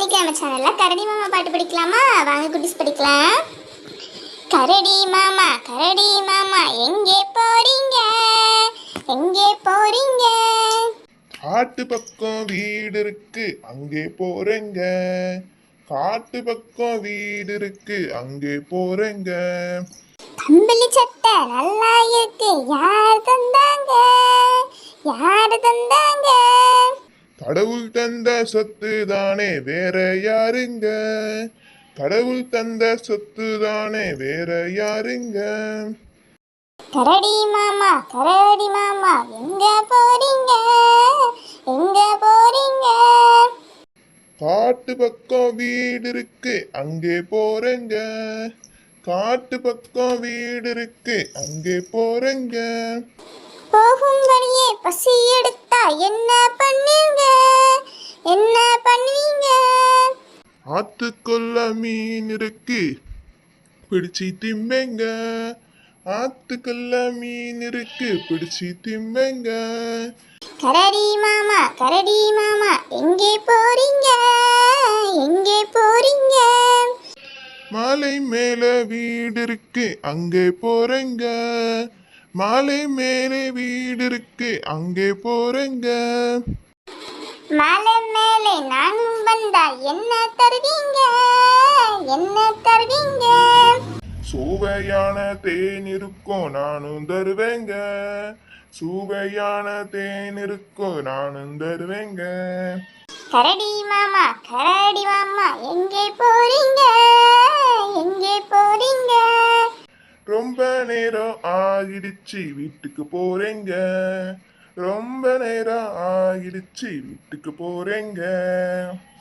இன்னைக்கு நம்ம சேனல்ல கரடி மாமா பாட்டு படிக்கலாமா? வாங்க குட்டீஸ் படிக்கலாம். கரடி மாமா எங்கே போறீங்க, எங்கே போறீங்க? காட்டு பக்கம் வீடு இருக்கு அங்கே போறேங்க. காட்டு பக்கம் வீடு இருக்கு அங்கே போறேங்க. கம்பளி சட்டை நல்லா இருக்கு, யார் தந்தாங்க, யார் தந்தாங்க? கடவுள் தந்த சொத்து தானே வேற யாருங்க. கடவுள் தந்த சொத்து தானே வேற யாருங்க. கரடி மாமா எங்க போறீங்க, எங்க போறீங்க? காட்டு பக்கம் வீடு இருக்கு அங்கே போறேங்க. காட்டு பக்கம் வீடு இருக்கு அங்கே போறேங்க. போகும் வழியே பசி எடுத்தா என்ன பண்ணுவீங்க, என்ன பண்ணுவீங்க? ஆத்துக்குள்ள மீன் இருக்கு பிடிச்சி திம்பேங்க. ஆத்துக்குள்ள மீன் இருக்கு பிடிச்சி திம்பேங்க. கரடி மாமா எங்கே போறீங்க, எங்கே போறீங்க? மாலை மேல வீடு இருக்கு அங்கே போறேங்க. மாலை மேலே வீடு இருக்கு அங்கே போறேங்க. மேலே மேலே நானும் வந்தா என்ன தருவீங்க, என்ன தருவீங்க? சுவையான தேன் இருக்கும் நானும் தருவேங்க. சுவையான தேன் இருக்கும் நானும் தருவேங்க. கரடி மாமா எங்கே போறீங்க, எங்கே போறீங்க? ரொம்ப நேரம் ஆகிடுச்சு வீட்டுக்கு போறேங்க. ரொம்ப நேரம் ஆகிடுச்சு வீட்டுக்கு போறேங்க.